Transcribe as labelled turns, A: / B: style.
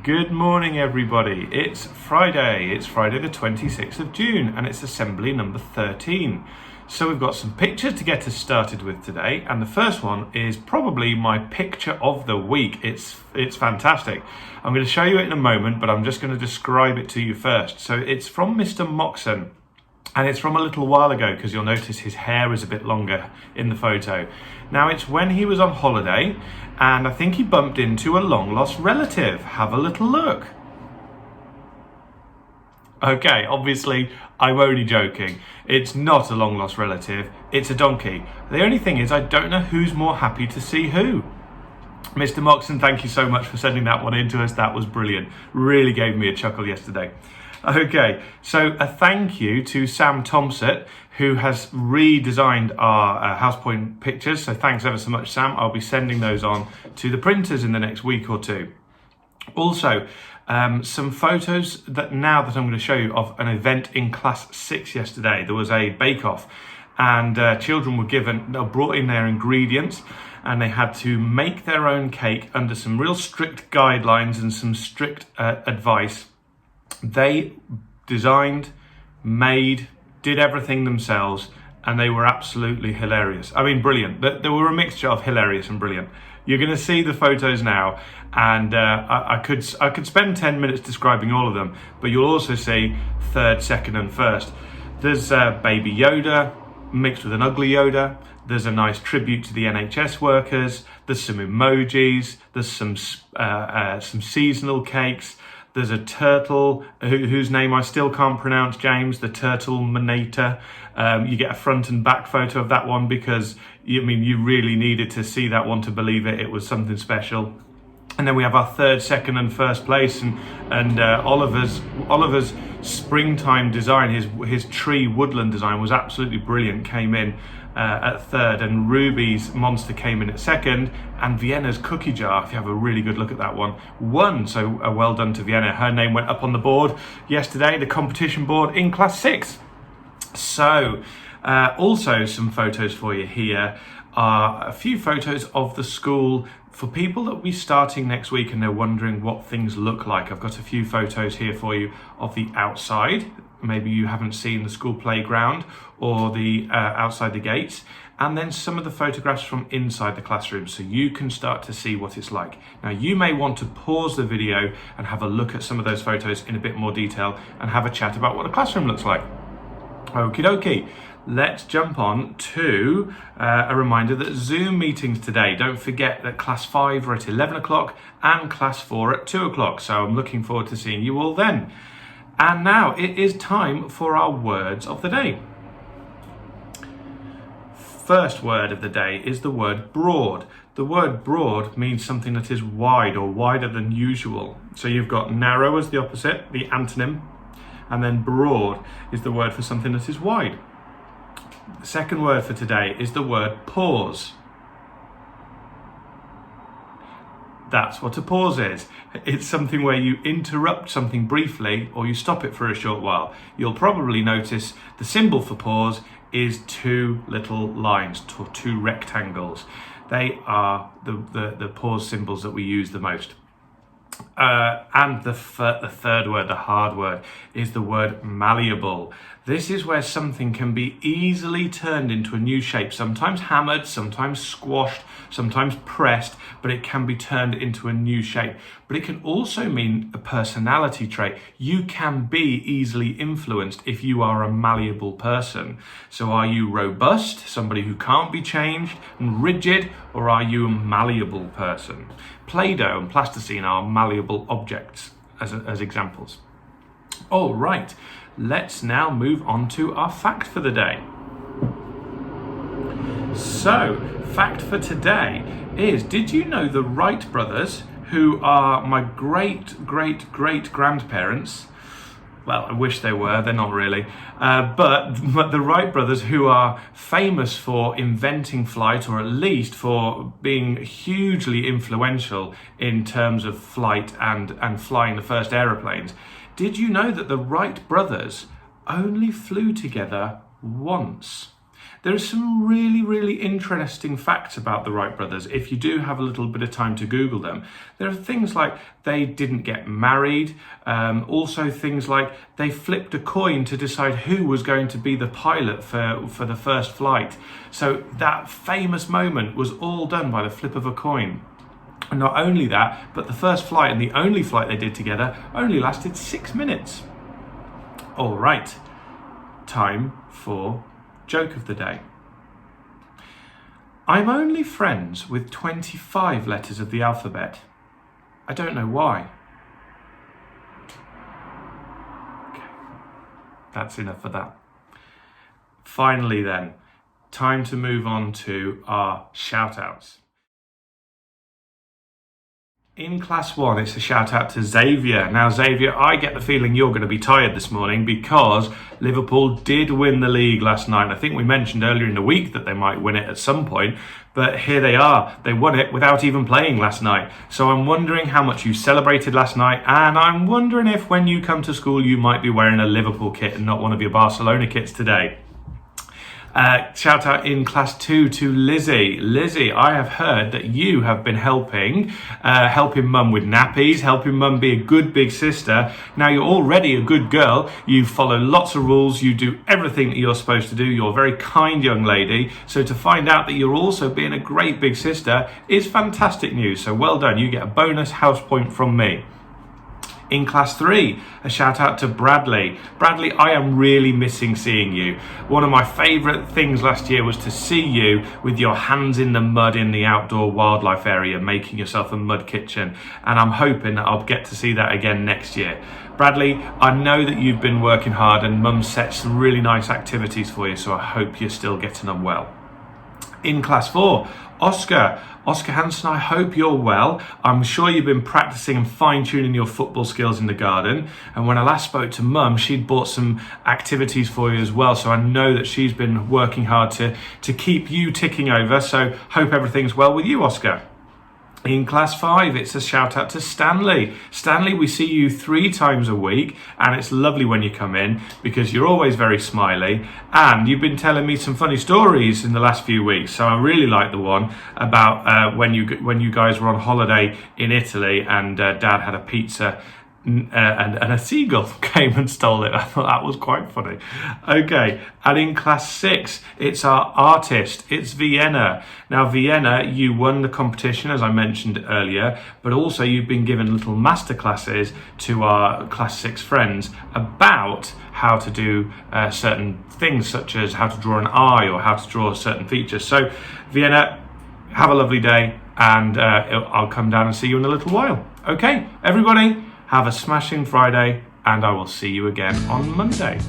A: Good morning, everybody. It's Friday the 26th of June, and it's assembly number 13. So we've got some pictures to get us started with today, and the first one is probably my picture of the week. It's fantastic. I'm going to show you it in a moment, but I'm just going to describe it to you first. So it's from Mr. Moxon. And it's from a little while ago, because you'll notice his hair is a bit longer in the photo. Now, it's when he was on holiday, and I think he bumped into a long-lost relative. Have a little look. Okay, obviously, I'm only joking. It's not a long-lost relative, it's a donkey. The only thing is, I don't know who's more happy to see who. Mr. Moxon, thank you so much for sending that one in to us. That was brilliant. Really gave me a chuckle yesterday. Okay, so a thank you to Sam Thompson, who has redesigned our house point pictures. So thanks ever so much, Sam. I'll be sending those on to the printers in the next week or two. Also, some photos that I'm going to show you of an event in class 6 yesterday. There was a bake-off, and children were brought in their ingredients, and they had to make their own cake under some real strict guidelines and some strict advice. They designed, made, did everything themselves, and they were absolutely hilarious. I mean, brilliant. They were a mixture of hilarious and brilliant. You're going to see the photos now, and I could spend 10 minutes describing all of them, but you'll also see third, second, and first. There's Baby Yoda mixed with an ugly Yoda. There's a nice tribute to the NHS workers. There's some emojis. There's some seasonal cakes. There's a turtle whose name I still can't pronounce, James, the turtle Manata. You get a front and back photo of that one because, you really needed to see that one to believe it. It was something special. And then we have our third, second and first place, and Oliver's springtime design, his tree woodland design was absolutely brilliant, came in at third, and Ruby's monster came in at second, and Vienna's cookie jar, if you have a really good look at that one, won. So well done to Vienna. Her name went up on the board yesterday, the competition board in class 6. So also some photos for you here are a few photos of the school for people that will be starting next week and they're wondering what things look like. I've got a few photos here for you of the outside. Maybe you haven't seen the school playground or the outside the gates, and then some of the photographs from inside the classroom so you can start to see what it's like. Now, you may want to pause the video and have a look at some of those photos in a bit more detail and have a chat about what a classroom looks like. Okie dokie. Let's jump on to a reminder that Zoom meetings today. Don't forget that class 5 are at 11 o'clock and class 4 at 2 o'clock. So I'm looking forward to seeing you all then. And now it is time for our words of the day. First word of the day is the word broad. The word broad means something that is wide or wider than usual. So you've got narrow as the opposite, the antonym, and then broad is the word for something that is wide. The second word for today is the word pause. That's what a pause is. It's something where you interrupt something briefly or you stop it for a short while. You'll probably notice the symbol for pause is two little lines, two rectangles. They are the pause symbols that we use the most. And the third word, the hard word, is the word malleable. This is where something can be easily turned into a new shape, sometimes hammered, sometimes squashed, sometimes pressed, but it can be turned into a new shape. But it can also mean a personality trait. You can be easily influenced if you are a malleable person. So are you robust, somebody who can't be changed and rigid, or are you a malleable person? Play-Doh and plasticine are malleable objects as examples. All right, let's now move on to our fact for the day. So, fact for today is, did you know the Wright brothers, who are my great-great-great-grandparents, well, I wish they were, they're not really, but the Wright brothers, who are famous for inventing flight, or at least for being hugely influential in terms of flight and flying the first aeroplanes, did you know that the Wright brothers only flew together once? There are some really, really interesting facts about the Wright brothers if you do have a little bit of time to Google them. There are things like they didn't get married, also things like they flipped a coin to decide who was going to be the pilot for the first flight. So that famous moment was all done by the flip of a coin. And not only that, but the first flight and the only flight they did together only lasted 6 minutes. All right, time for joke of the day. I'm only friends with 25 letters of the alphabet. I don't know why. Okay, that's enough for that. Finally then, time to move on to our shout-outs. In Class 1, it's a shout out to Xavier. Now, Xavier, I get the feeling you're going to be tired this morning because Liverpool did win the league last night. I think we mentioned earlier in the week that they might win it at some point, but here they are. They won it without even playing last night. So I'm wondering how much you celebrated last night, and I'm wondering if when you come to school you might be wearing a Liverpool kit and not one of your Barcelona kits today. Shout out in Class 2 to Lizzie. Lizzie, I have heard that you have been helping mum with nappies, helping mum be a good big sister. Now you're already a good girl. You follow lots of rules. You do everything that you're supposed to do. You're a very kind young lady. So to find out that you're also being a great big sister is fantastic news. So well done. You get a bonus house point from me. In Class 3, a shout out to Bradley. Bradley, I am really missing seeing you. One of my favourite things last year was to see you with your hands in the mud in the outdoor wildlife area, making yourself a mud kitchen. And I'm hoping that I'll get to see that again next year. Bradley, I know that you've been working hard and Mum set some really nice activities for you, so I hope you're still getting on well. In Class 4, Oscar Hansen, I hope you're well. I'm sure you've been practicing and fine-tuning your football skills in the garden. And when I last spoke to Mum, she'd bought some activities for you as well. So I know that she's been working hard to keep you ticking over. So hope everything's well with you, Oscar. In Class 5, it's a shout out to Stanley. Stanley, we see you 3 times a week, and it's lovely when you come in because you're always very smiley, and you've been telling me some funny stories in the last few weeks. So I really like the one about when you guys were on holiday in Italy and Dad had a pizza and a seagull came and stole it. I thought that was quite funny. Okay, and in Class 6, it's our artist. It's Vienna. Now, Vienna, you won the competition, as I mentioned earlier, but also you've been given little masterclasses to our Class 6 friends about how to do certain things, such as how to draw an eye or how to draw certain features. So, Vienna, have a lovely day, and I'll come down and see you in a little while. Okay, everybody, have a smashing Friday, and I will see you again on Monday.